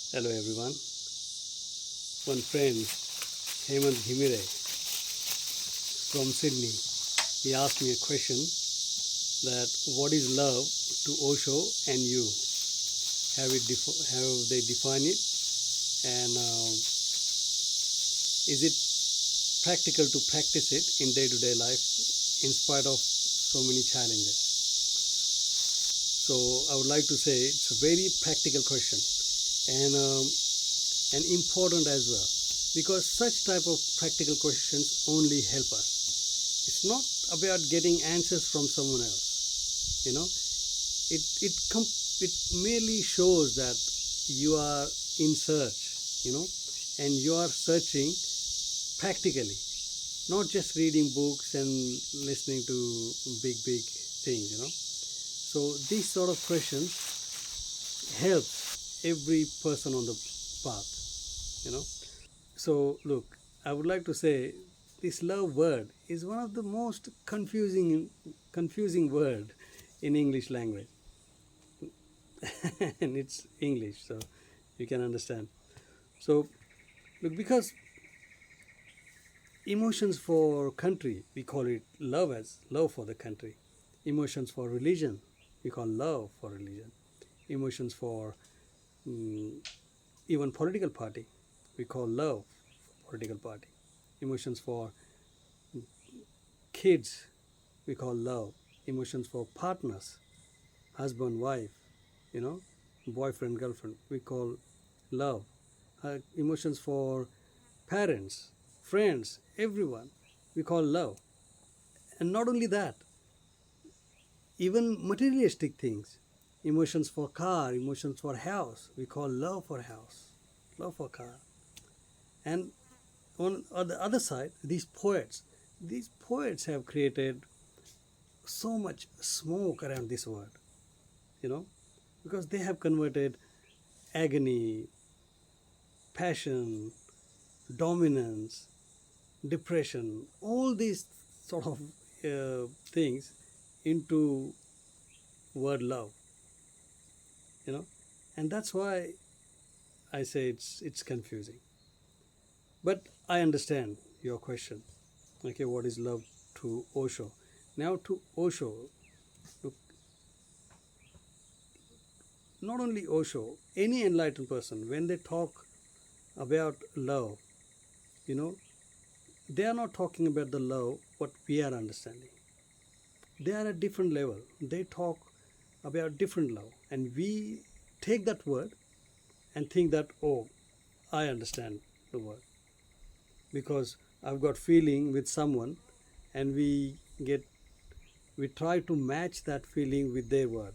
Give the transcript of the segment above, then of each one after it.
Hello everyone. One friend, Hemant Himire from Sydney, he asked me a question that what is love to Osho and you? Have they defined it, and is it practical to practice it in day-to-day life in spite of so many challenges? So I would like to say it's a very practical question, and important as well, because such type of practical questions only help us. It's not about getting answers from someone else. It merely shows that you are in search, and you are searching practically, not just reading books and listening to big things. So these sort of questions help every person on the path. So look, I would like to say this love word is one of the most confusing word in English language. And it's English, so you can understand. So look, because emotions for country, we call it love as love for the country. Emotions for religion, we call love for religion. Emotions for mm, even political party, we call love for political party. Emotions for kids, we call love. Emotions for partners, husband, wife, you know, boyfriend, girlfriend, we call love. Emotions for parents, friends, everyone, we call love. And not only that, even materialistic things, emotions for car, emotions for house, we call love for house, love for car. And on the other side, these poets have created so much smoke around this word, you know, because they have converted agony, passion, dominance, depression, all these sort of things into word love, you know, and that's why I say it's confusing. But I understand your question. Okay, what is love to Osho? Now to Osho, look, not only Osho, any enlightened person, when they talk about love, you know, they are not talking about the love what we are understanding. They are at different level. They talk about different love, and we take that word and think that, oh, I understand the word because I've got feeling with someone, and we try to match that feeling with their word,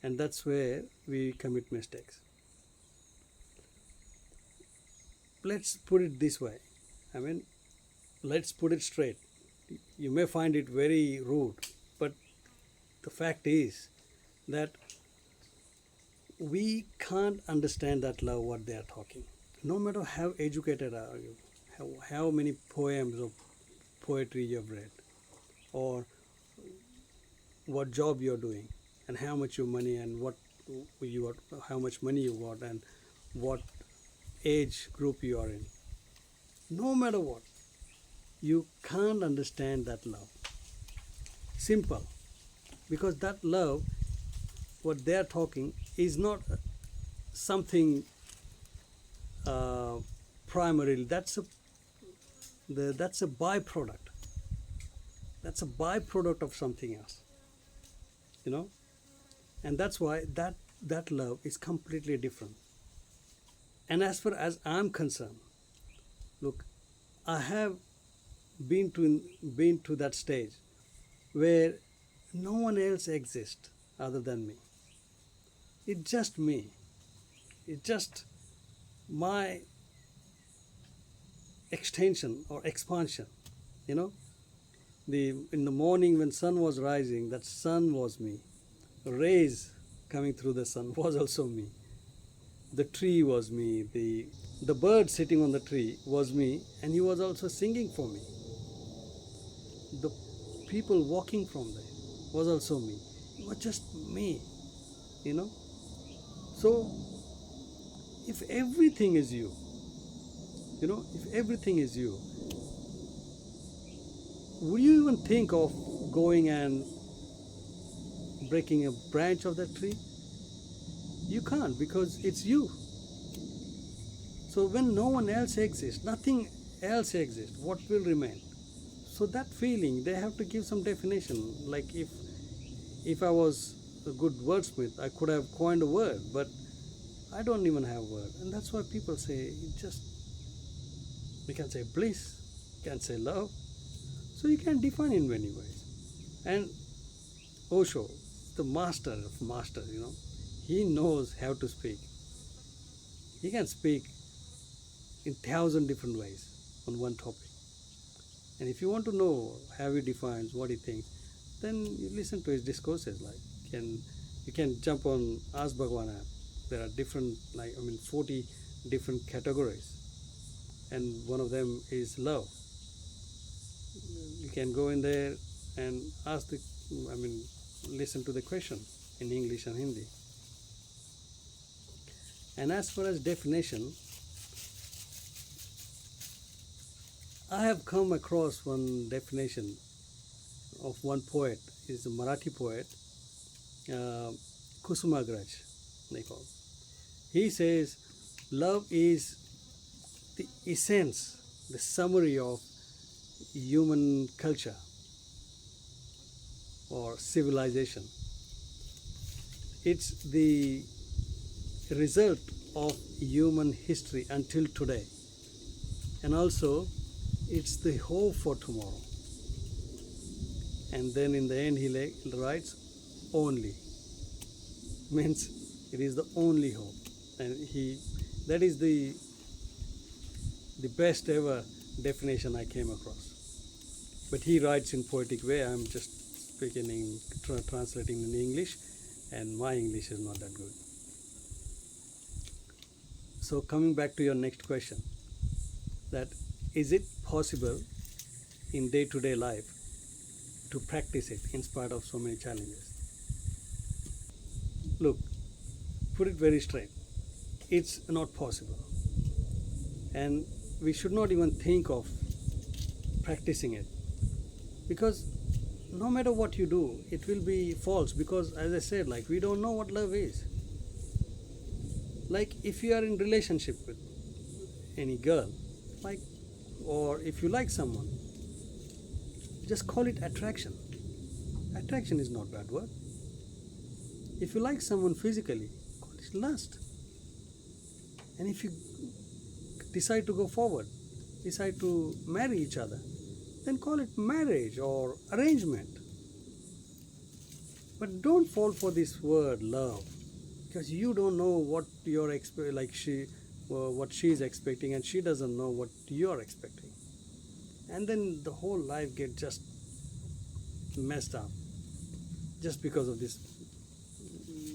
and that's where we commit mistakes. Let's put it this way. I mean, let's put it straight. You may find it very rude, but the fact is that we can't understand that love what they are talking. No matter how educated are you, how many poems or poetry you have read, or what job you're doing, and how much your money and what you got, how much money you got, and what age group you are in. No matter what, you can't understand that love. Simple, because that love, what they are talking, is not something uh, primarily. That's a byproduct. That's a byproduct of something else, you know, and that's why that love is completely different. And as far as I'm concerned, look, I have been to that stage where no one else exists other than me. It's just me. It's just my extension or expansion. You know, the in the morning when sun was rising, that sun was me. Rays coming through the sun was also me. The tree was me. The bird sitting on the tree was me, and he was also singing for me. The people walking from there was also me. It was just me, you know. So if everything is you, if everything is you, would you even think of going and breaking a branch of that tree? You can't, because it's you. So when no one else exists, nothing else exists, what will remain? So that feeling, they have to give some definition. Like if I was a good wordsmith, I could have coined a word, but I don't even have a word. And that's why people say, we can say bliss, you can say love. So you can define in many ways. And Osho, the master of masters, he knows how to speak. He can speak in 1,000 different ways on one topic. And if you want to know how he defines, what he thinks, then you listen to his discourses. Like you can jump on Ask Bhagwan app. There are 40 different categories, and one of them is love. You can go in there and listen to the question in English and Hindi. And as far as definition, I have come across one definition of one poet. He's a Marathi poet, Kusumagraj, they call. He says, love is the essence, the summary of human culture or civilization. It's the result of human history until today. And also, it's the hope for tomorrow. And then in the end he writes, only. Means it is the only hope. And that is the best ever definition I came across. But he writes in poetic way. I'm just speaking, translating in English, and my English is not that good. So coming back to your next question, that is it possible in day-to-day life to practice it in spite of so many challenges? Look, put it very straight. It's not possible. And we should not even think of practicing it. Because no matter what you do, it will be false. Because as I said, we don't know what love is. Like if you are in relationship with any girl, or if you like someone, just call it attraction. Attraction is not a bad word. If you like someone physically, call it lust. And if you decide to go forward, decide to marry each other, then call it marriage or arrangement. But don't fall for this word love, because you don't know what you're what she's expecting, and she doesn't know what you're expecting. And then the whole life gets just messed up just because of this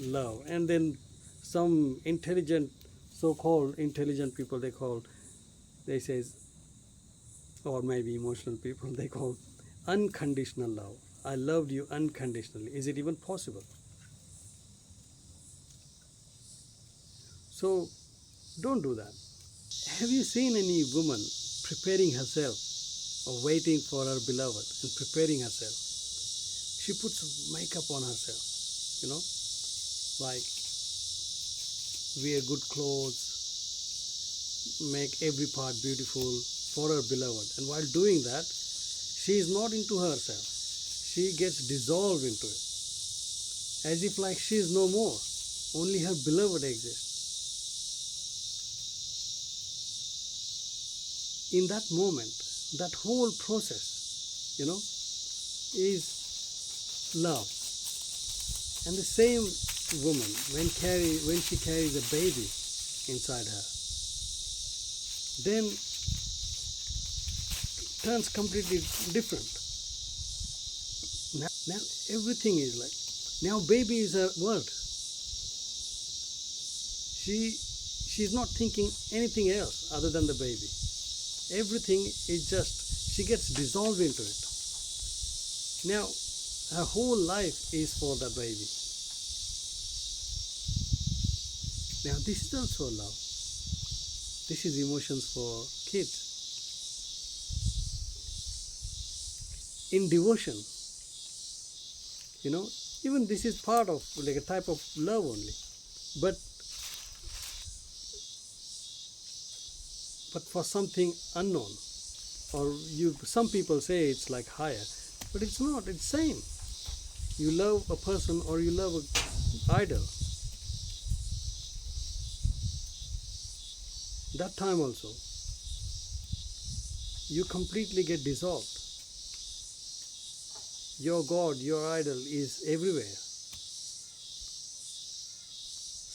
love. And then some so-called intelligent people, they say, or maybe emotional people, they call unconditional love. I loved you unconditionally. Is it even possible? So don't do that. Have you seen any woman preparing herself or waiting for her beloved and preparing herself? She puts makeup on herself, wear good clothes, make every part beautiful for her beloved. And while doing that, she is not into herself. She gets dissolved into it, as if she is no more. Only her beloved exists. In that moment, that whole process, is love. And the same woman, when she carries a baby inside her, then turns completely different. Now everything is now baby is her world. She's not thinking anything else other than the baby. Everything is she gets dissolved into it. Now her whole life is for the baby. Now this is also love. This is emotions for kids. In devotion, you know, even this is part of like a type of love only. But for something unknown, or some people say it's like higher, but it's not. It's same. You love a person or you love an idol. That time also, you completely get dissolved. Your God, your idol is everywhere.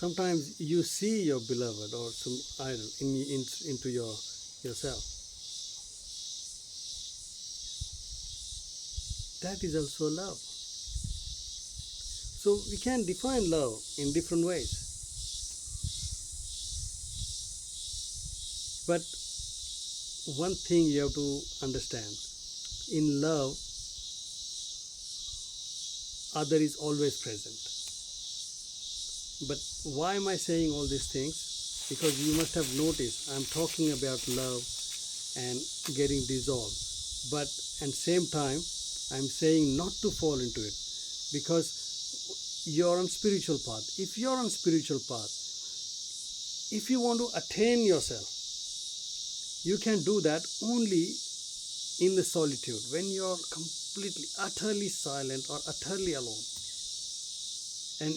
Sometimes you see your beloved or some idol into yourself. That is also love. So we can define love in different ways. But one thing you have to understand, in love, other is always present. But why am I saying all these things? Because you must have noticed I'm talking about love and getting dissolved. But at the same time, I'm saying not to fall into it, because you're on spiritual path. If you're on spiritual path, if you want to attain yourself, you can do that only in the solitude, when you're completely, utterly silent or utterly alone. And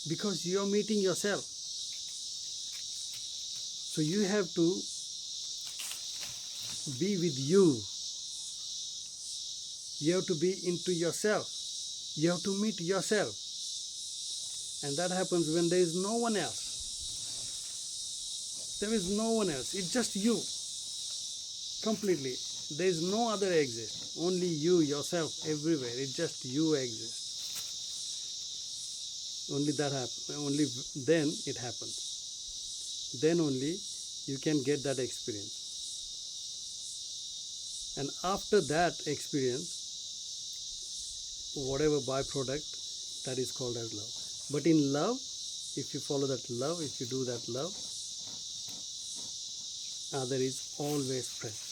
because you're meeting yourself, so you have to be with you. You have to be into yourself. You have to meet yourself. And that happens when there is no one else. There is no one else. It's just you. Completely. There is no other exist. Only you, yourself, everywhere. It's just you exist. Only that happens. Only then it happens. Then only you can get that experience. And after that experience, whatever byproduct, that is called as love. But in love, if you follow that love, if you do that love, other is always present.